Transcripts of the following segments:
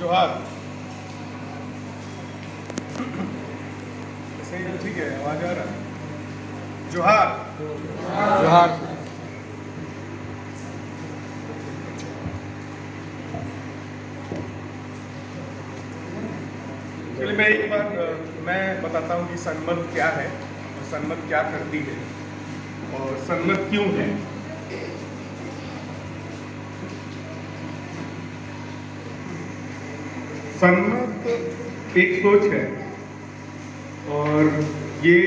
जोहार। सही है, ठीक है, आवाज आ रहा है। जोहार। जोहार। चलिए मैं बताता हूँ कि सनमत क्या है और सनमत क्या करती है और सनमत क्यों है। सनमत एक सोच है और ये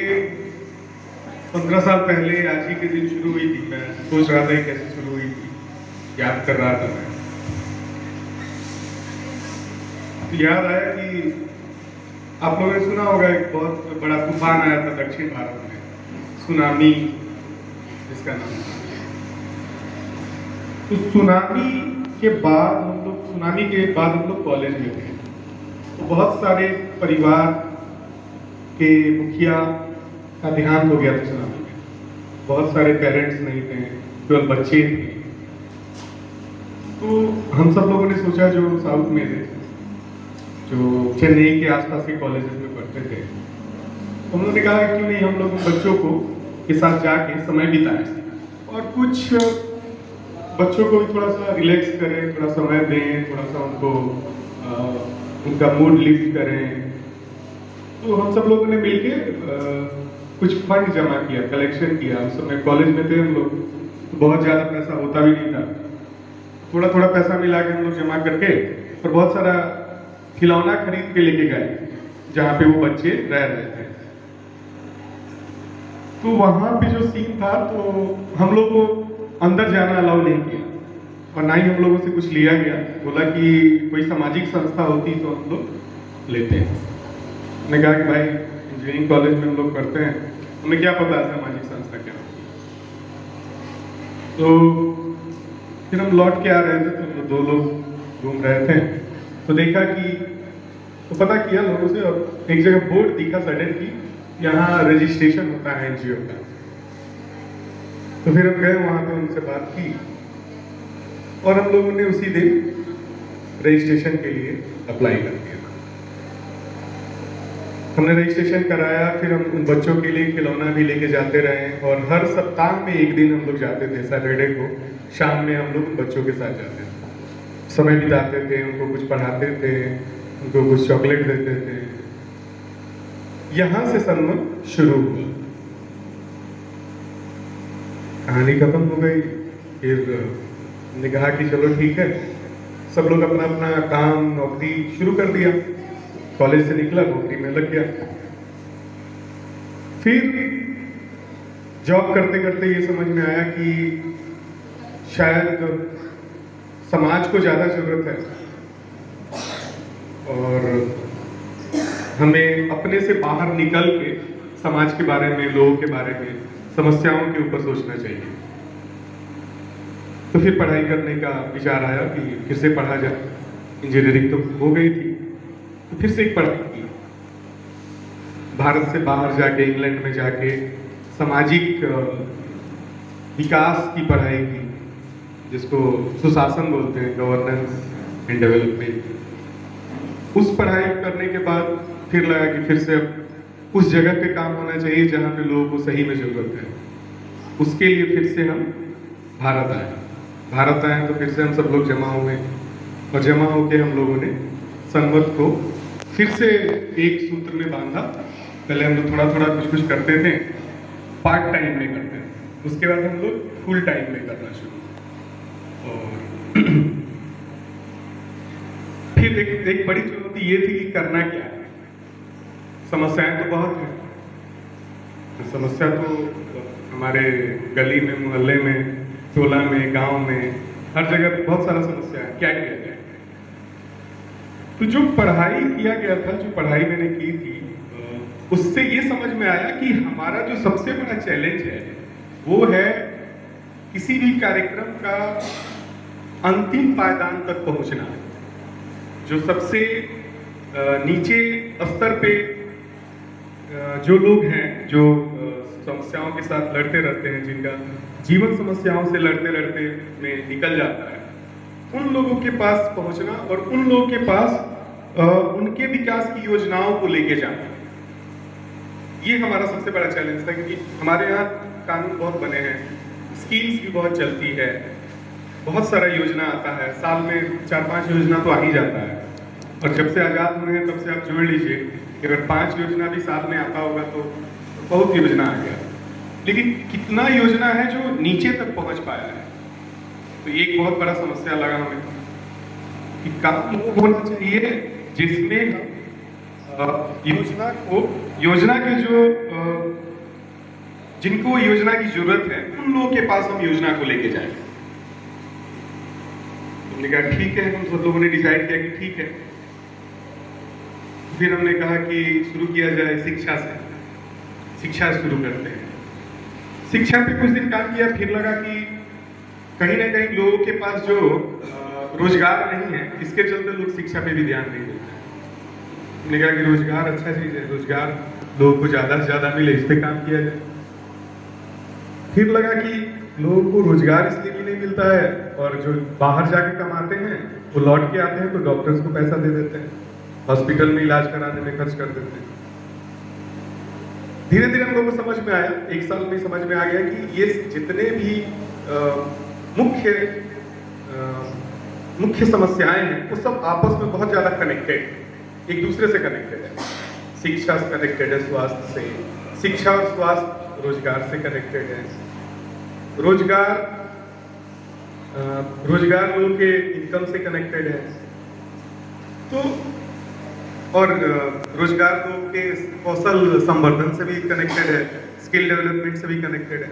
15 साल पहले आज ही के दिन शुरू हुई थी। मैं सोच रहा था कैसे शुरू हुई थी, याद कर रहा था मैं। तो याद आया कि आप लोगों ने सुना होगा एक बहुत बड़ा तूफान आया था दक्षिण भारत में, सुनामी जिसका नाम था। तो सुनामी के बाद हम लोग कॉलेज में थे। तो बहुत सारे परिवार के मुखिया का देहांत हो गया था सुनामी में। बहुत सारे पेरेंट्स नहीं थे, केवल बच्चे थे। तो हम सब लोगों ने सोचा, जो साउथ में थे, जो चेन्नई के आसपास के कॉलेजेस में पढ़ते थे, तो हम लोगों ने कहा क्यों नहीं हम लोग बच्चों को के साथ जाके समय बिताएं और कुछ बच्चों को भी थोड़ा सा रिलैक्स करें, थोड़ा समय दें, थोड़ा सा उनको उनका मूड लिफ्ट करें। तो हम सब लोगों ने मिलकर कुछ फंड जमा किया, कलेक्शन किया। उस समय कॉलेज में थे हम लोग, तो बहुत ज़्यादा पैसा होता भी नहीं था। थोड़ा थोड़ा पैसा मिला के हम लोग जमा करके और बहुत सारा खिलौना खरीद के लेके गए जहाँ पे वो बच्चे रह रहे थे। तो वहाँ पे जो सीन था, तो हम लोग को अंदर जाना अलाउ नहीं किया और ना ही हम लोगों से कुछ लिया गया। बोला कि कोई सामाजिक संस्था होती तो हम लोग लेते हैं। मैंने कहा कि भाई इंजीनियरिंग कॉलेज में हम लोग पढ़ते हैं, हमें क्या पता है सामाजिक संस्था क्या होती है। तो फिर हम लौट के आ रहे थे, तो 2 लोग घूम रहे थे, तो देखा कि, तो पता किया लोगों से और एक जगह बोर्ड दिखा सडन की, यहाँ रजिस्ट्रेशन होता है एनजीओ का। तो फिर हम गए वहाँ पे, उनसे बात की और हम लोगों ने उसी दिन रजिस्ट्रेशन के लिए अप्लाई कर दिया। हमने रजिस्ट्रेशन कराया, फिर हम उन बच्चों के लिए खिलौना भी लेके जाते रहे और हर सप्ताह में एक दिन हम लोग जाते थे। सैटरडे को शाम में हम लोग उन बच्चों के साथ जाते थे, समय बिताते थे, उनको कुछ पढ़ाते थे, उनको कुछ चॉकलेट देते थे। यहाँ से सनमत शुरू हुआ। कहानी खत्म हो गई। फिर हमने कहा कि चलो ठीक है, सब लोग अपना अपना काम नौकरी शुरू कर दिया। कॉलेज से निकला, नौकरी में लग गया। फिर जॉब करते करते ये समझ में आया कि शायद समाज को ज़्यादा जरूरत है और हमें अपने से बाहर निकल के समाज के बारे में, लोगों के बारे में, समस्याओं के ऊपर सोचना चाहिए। तो फिर पढ़ाई करने का विचार आया कि फिर से पढ़ा जाए। इंजीनियरिंग तो हो गई थी, तो फिर से एक पढ़ाई की, भारत से बाहर जाके, इंग्लैंड में जाके सामाजिक विकास की पढ़ाई की, जिसको सुशासन बोलते हैं, गवर्नेंस एंड डेवलपमेंट। उस पढ़ाई करने के बाद फिर लगा कि फिर से अब उस जगह पे काम होना चाहिए जहाँ पे लोगों को सही में जरूरत है। उसके लिए फिर से हम भारत आए तो फिर से हम सब लोग जमा हुए और जमा होके हम लोगों ने सनमत को फिर से एक सूत्र में बांधा। पहले हम लोग थोड़ा थोड़ा कुछ कुछ करते थे, पार्ट टाइम में करते थे, उसके बाद हम लोग फुल टाइम में करना शुरू। और फिर एक बड़ी चुनौती ये थी कि करना क्या है। समस्याएं तो बहुत हैं, तो समस्या तो हमारे गली में, मोहल्ले में, टोला में, गांव में, हर जगह बहुत सारा समस्या है। क्या किया जाए? तो जो पढ़ाई किया गया था, जो पढ़ाई मैंने की थी, उससे ये समझ में आया कि हमारा जो सबसे बड़ा चैलेंज है वो है किसी भी कार्यक्रम का अंतिम पायदान तक पहुंचना। जो सबसे नीचे स्तर पे जो लोग हैं, जो समस्याओं के साथ लड़ते रहते हैं, जिनका जीवन समस्याओं से लड़ते लड़ते में निकल जाता है, उन लोगों के पास पहुंचना और उन लोगों के पास उनके विकास की योजनाओं को लेके जाना, ये हमारा सबसे बड़ा चैलेंज था। क्योंकि हमारे यहाँ कानून बहुत बने हैं, स्कीम्स भी बहुत चलती है, बहुत सारा योजना आता है, साल में 4-5 योजना तो आ ही जाता है। और जब से आज़ाद हुए हैं तब से आप जोड़ लीजिए कि अगर 5 योजना भी साल में आता होगा तो बहुत योजना आ गया। लेकिन कितना योजना है जो नीचे तक पहुंच पाया है, तो ये एक बहुत बड़ा समस्या लगा हमें कि काम वो होना चाहिए जिसमें योजना के जो जिनको योजना की जरूरत है उन लोगों के पास हम योजना को लेके जाएं। हमने कहा ठीक है, हम सब लोगों ने डिसाइड किया कि ठीक है। फिर हमने कहा कि शुरू किया जाए शिक्षा से, शिक्षा शुरू करते हैं। शिक्षा पे कुछ दिन काम किया, फिर लगा कि कहीं ना कहीं लोगों के पास जो रोजगार नहीं है, इसके चलते लोग शिक्षा पे भी ध्यान नहीं देते। हमने कहा कि रोजगार अच्छा चीज है, रोजगार लोगों को ज्यादा से ज्यादा मिले, इस पे काम किया जाए। फिर लगा कि लोगों को रोजगार इसलिए भी नहीं मिलता है और जो बाहर जाके कमाते हैं वो लौट के आते हैं तो डॉक्टर्स को पैसा दे देते हैं, हॉस्पिटल में इलाज कराने में खर्च कर देते हैं। धीरे धीरे हम लोगों को समझ में आया, 1 साल में समझ में आ गया कि ये जितने भी मुख्य समस्याएं हैं वो सब आपस में बहुत ज्यादा कनेक्टेड, एक दूसरे से कनेक्टेड है। शिक्षा से कनेक्टेड है स्वास्थ्य से, शिक्षा और स्वास्थ्य रोजगार से कनेक्टेड है, रोजगार लोगों के इनकम से कनेक्टेड है, तो और रोजगार लोगों के कौशल संवर्धन से भी कनेक्टेड है, स्किल डेवलपमेंट से भी कनेक्टेड है।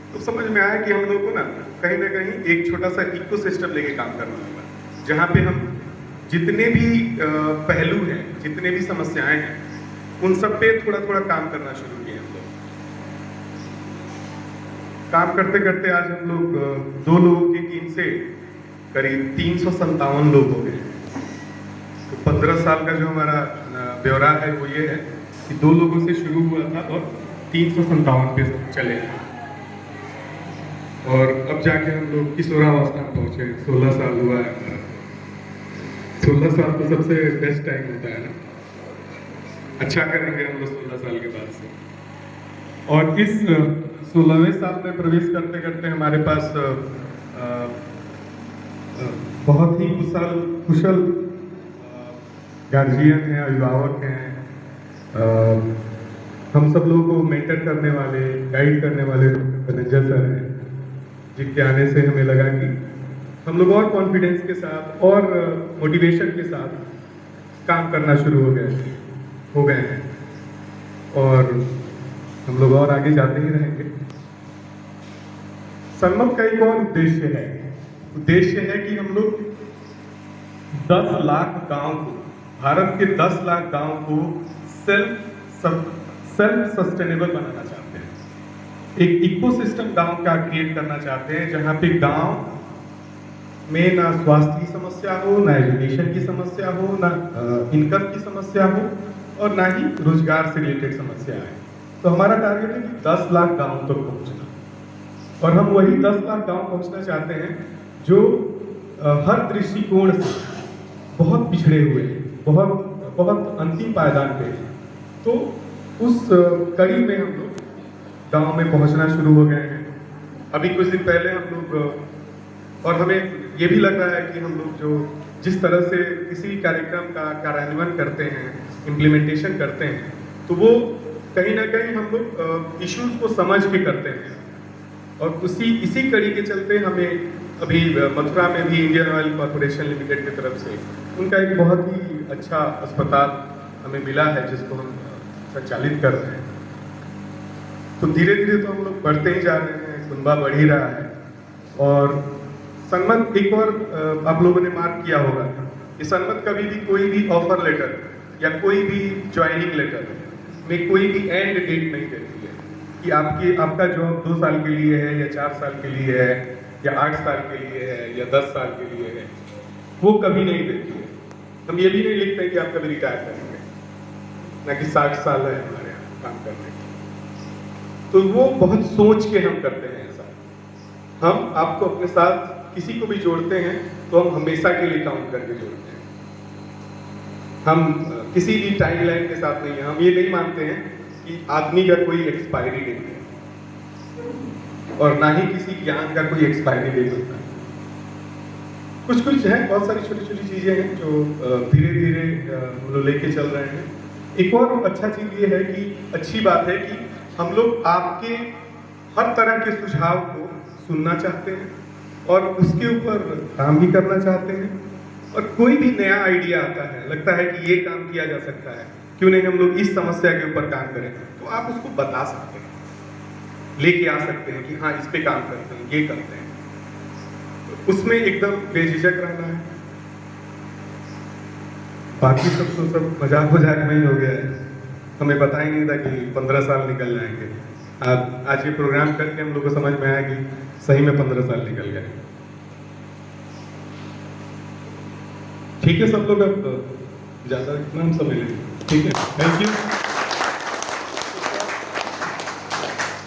तो समझ में आया कि हम लोग को ना कहीं एक छोटा सा इकोसिस्टम लेके काम करना होगा, जहाँ पे हम जितने भी पहलू हैं, जितने भी समस्याएं हैं, उन सब पे थोड़ा थोड़ा काम करना शुरू किए हम लोग। काम करते करते आज हम लोग 2 लोगों की टीम से करीब 357 लोग हो गए। तो 15 साल का जो हमारा ब्यौरा है वो ये है कि 2 लोगों से शुरू हुआ था और 357 पे चले, और अब जाके हम लोग किशोरावस्था में पहुंचे। 16 साल हुआ है हमारा। 16 साल तो सबसे बेस्ट टाइम होता है ना, अच्छा करेंगे हम लोग 16 साल के बाद से। और इस 16वें साल में प्रवेश करते करते हमारे पास बहुत ही कुशल गार्जियन हैं, अभिभावक हैं, हम सब लोगों को मेंटर करने वाले, गाइड करने वाले धनंजय सर हैं, जिनके आने से हमें लगा कि हम लोग और कॉन्फिडेंस के साथ और मोटिवेशन के साथ काम करना शुरू हो गए हैं, और हम लोग और आगे जाते ही रहेंगे। सन्मत का एक और उद्देश्य है कि हम लोग 10 लाख गांव को, भारत के 10 लाख गांव को सेल्फ सस्टेनेबल बनाना चाहते हैं। एक इकोसिस्टम गांव का क्रिएट करना चाहते हैं, जहां पे गांव में ना स्वास्थ्य की समस्या हो, ना एजुकेशन की समस्या हो, ना इनकम की समस्या हो, और ना ही रोजगार से रिलेटेड समस्या है। तो हमारा टारगेट है कि 10 लाख गांव तक पहुंचना, और हम वही 10 लाख गांव पहुंचना चाहते हैं जो हर दृष्टिकोण से बहुत पिछड़े हुए हैं, बहुत अंतिम पायदान पे हैं। तो उस कड़ी में हम लोग गांव में पहुंचना शुरू हो गए हैं। अभी कुछ दिन पहले हम लोग, और हमें ये भी लग रहा है कि हम लोग जो जिस तरह से किसी भी कार्यक्रम का कार्यान्वयन करते हैं, इम्प्लीमेंटेशन करते हैं, तो वो कहीं ना कहीं हम लोग इश्यूज को समझ के करते हैं। और इसी कड़ी के चलते हमें अभी मथुरा में भी इंडियन ऑयल कॉर्पोरेशन लिमिटेड की तरफ से उनका एक बहुत ही अच्छा अस्पताल हमें मिला है, जिसको हम संचालित कर रहे हैं। तो धीरे धीरे तो हम लोग बढ़ते ही जा रहे हैं, कुनबा बढ़ ही रहा है। और सन्मत एक और आप लोगों ने मार्क किया होगा कि सन्मत कभी भी कोई भी ऑफर लेटर या कोई भी ज्वाइनिंग लेटर में कोई भी एंड डेट नहीं देती है कि आपका जॉब 2 साल के लिए है या 4 साल के लिए है या 8 साल के लिए है या 10 साल के लिए है, वो कभी नहीं देती है। हम ये भी नहीं लिखते हैं कि आप कभी रिटायर करेंगे, ना कि 60 साल है हमारे यहाँ काम करने की। तो वो बहुत सोच के हम करते हैं ऐसा। हम आपको अपने साथ किसी को भी जोड़ते हैं तो हम हमेशा के लिए काउंट करके जोड़ते हैं। हम किसी भी टाइमलाइन के साथ नहीं है। हम ये नहीं मानते हैं कि आदमी का कोई एक्सपायरी डेट है और ना ही किसी ज्ञान का कोई एक्सपायरी डेट होता है। कुछ कुछ है, बहुत सारी छोटी छोटी चीजें हैं जो धीरे धीरे हम लोग लेके चल रहे हैं। एक और अच्छा चीज ये है कि अच्छी बात है कि हम लोग आपके हर तरह के सुझाव को सुनना चाहते हैं और उसके ऊपर काम भी करना चाहते हैं। और कोई भी नया आइडिया आता है, लगता है कि ये काम किया जा सकता है, क्यों नहीं हम लोग इस समस्या के ऊपर काम करें, तो आप उसको बता सकते हैं, लेके आ सकते हैं कि हाँ इस पे काम करते हैं, ये करते हैं। तो उसमें एकदम बेझिझक रहना है। बाकी सब तो सब मजाक मजाक में ही हो गया है। हमें पता ही नहीं था कि 15 साल निकल जाएंगे। आज ये प्रोग्राम करके हम लोग को समझ में आया कि सही में 15 साल निकल गए। ठीक है सब लोग, अब ज्यादा इतना हम सब मिलेंगे। ठीक है, थैंक यू।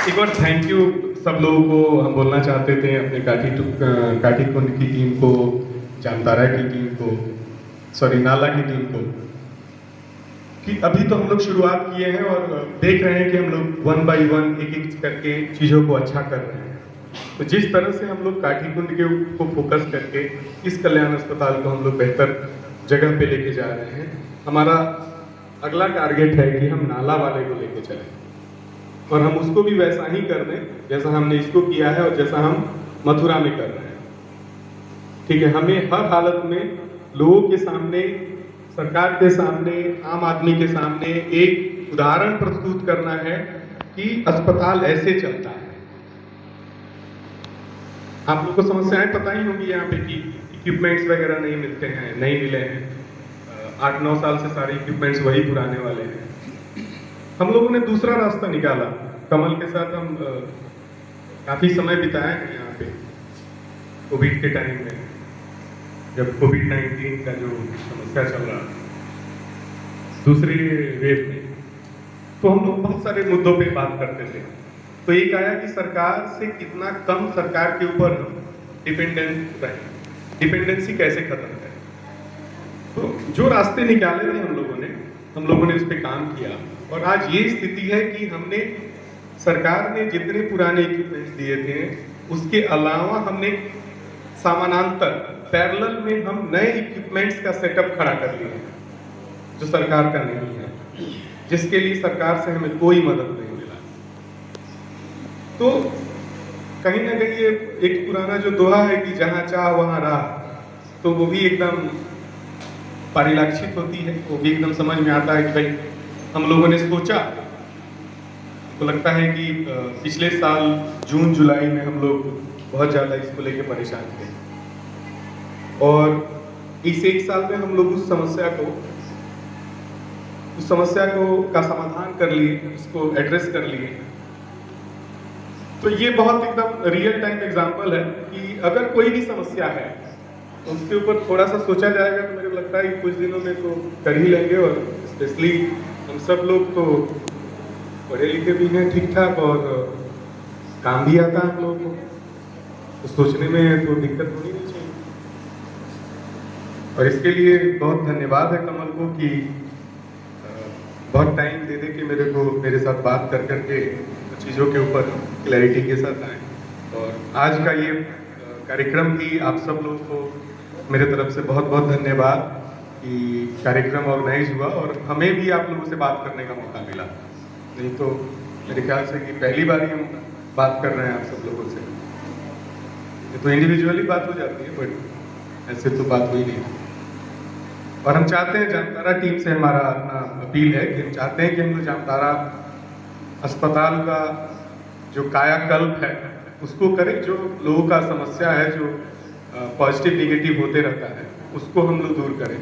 एक और थैंक यू सब लोगों को हम बोलना चाहते थे, अपने काठी कुंड की टीम को, जामतारा की टीम को, सॉरी नाला की टीम को, कि अभी तो हम लोग शुरुआत किए हैं और देख रहे हैं कि हम लोग 1 बाय 1 एक एक करके चीज़ों को अच्छा कर रहे हैं। तो जिस तरह से हम लोग काठी कुंड के को फोकस करके इस कल्याण अस्पताल को हम लोग बेहतर जगह पे लेके जा रहे हैं, हमारा अगला टारगेट है कि हम नाला वाले को लेके चलें और हम उसको भी वैसा ही कर दें जैसा हमने इसको किया है और जैसा हम मथुरा में कर रहे हैं। ठीक है, हमें हर हालत में लोगों के सामने, सरकार के सामने, आम आदमी के सामने एक उदाहरण प्रस्तुत करना है कि अस्पताल ऐसे चलता है। आप लोगों को समस्याएं पता ही होंगी यहाँ पे कि इक्विपमेंट्स वगैरह नहीं मिलते हैं, नहीं मिले हैं। 8-9 साल से सारे इक्विपमेंट्स वही पुराने वाले हैं। हम लोगों ने दूसरा रास्ता निकाला। कमल के साथ हम काफी समय बिताए हैं यहाँ पे कोविड के टाइम में, जब कोविड-19 का जो समस्या चल रहा था, दूसरी वेव में, तो हम लोग बहुत सारे मुद्दों पे बात करते थे। तो एक आया कि सरकार से कितना कम सरकार के ऊपर डिपेंडेंट रहे, डिपेंडेंसी कैसे खत्म करें। तो जो रास्ते निकाले थे हम लोगों ने उस पर काम किया और आज ये स्थिति है कि हमने, सरकार ने जितने पुराने इक्विपमेंट्स दिए थे उसके अलावा हमने समानांतर पैरेलल में हम नए इक्विपमेंट्स का सेटअप खड़ा कर लिया है जो सरकार का नहीं है, जिसके लिए सरकार से हमें कोई मदद नहीं मिला। तो कहीं ना कहीं ये एक पुराना जो दोहा है कि जहां चाह वहां राह, तो वो भी एकदम परिलक्षित होती है, वो भी एकदम समझ में आता है कि भाई हम लोगों ने सोचा, तो लगता है कि पिछले साल जून जुलाई में हम लोग बहुत ज़्यादा इसको लेके परेशान थे और इस एक साल में हम लोग उस समस्या को का समाधान कर लिए, उसको एड्रेस कर लिए। तो ये बहुत एकदम रियल टाइम एग्जांपल है कि अगर कोई भी समस्या है तो उसके ऊपर थोड़ा सा सोचा जाएगा तो मेरे को लगता है कि कुछ दिनों में तो कर ही लेंगे। और स्पेशली हम सब लोग तो पढ़े लिखे भी हैं ठीक ठाक और काम भी आता है हम लोगों को, तो सोचने में तो दिक्कत होनी नहीं चाहिए। और इसके लिए बहुत धन्यवाद है कमल को कि बहुत टाइम दे के मेरे साथ बात कर करके चीज़ों के ऊपर क्लैरिटी के साथ आए। और आज का ये कार्यक्रम भी आप सब लोग को मेरे तरफ से बहुत बहुत धन्यवाद कि कार्यक्रम ऑर्गेनाइज हुआ और हमें भी आप लोगों से बात करने का मौका मिला। नहीं तो मेरे ख्याल से कि पहली बार ही हम बात कर रहे हैं आप सब लोगों से। ये तो इंडिविजुअली बात हो जाती है बट ऐसे तो बात हुई नहीं। और हम चाहते हैं, जामतारा टीम से हमारा अपील है कि हम चाहते हैं कि हम लोग जामतारा अस्पताल का जो कायाकल्प है उसको करें, जो लोगों का समस्या है, जो पॉजिटिव निगेटिव होते रहता है, उसको हम लोग दूर करें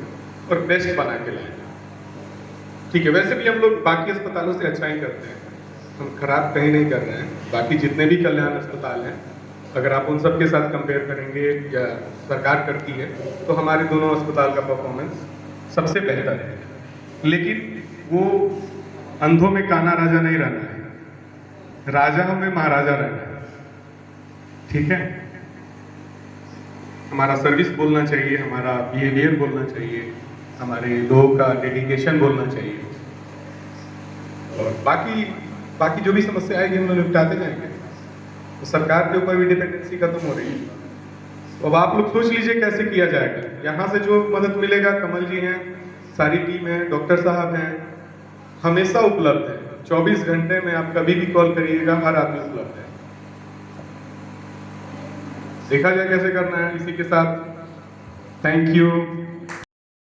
और बेस्ट बना के लाएं। ठीक है, वैसे भी हम लोग बाकी अस्पतालों से अच्छा ही करते हैं, हम खराब कहीं नहीं कर रहे हैं। बाकी जितने भी कल्याण अस्पताल हैं, अगर आप उन सब के साथ कंपेयर करेंगे या सरकार करती है तो हमारे दोनों अस्पताल का परफॉर्मेंस सबसे बेहतर है। लेकिन वो अंधों में काना राजा नहीं रहना है, राजाओं में महाराजा रहना है। ठीक है, हमारा सर्विस बोलना चाहिए, हमारा बिहेवियर बोलना चाहिए, हमारे लोगों का डेडिकेशन बोलना चाहिए। और बाकी जो भी समस्या आएगी हम लोग निपटाते जाएंगे। तो सरकार के ऊपर भी डिपेंडेंसी खत्म हो रही है। तो अब आप लोग सोच लीजिए कैसे किया जाएगा। यहाँ से जो मदद मिलेगा, कमल जी हैं, सारी टीम है, डॉक्टर साहब हैं, हमेशा उपलब्ध है। 24 घंटे में आप कभी भी कॉल करिएगा, हर आदमी उपलब्ध है। देखा जाए कैसे करना है। इसी के साथ थैंक यू।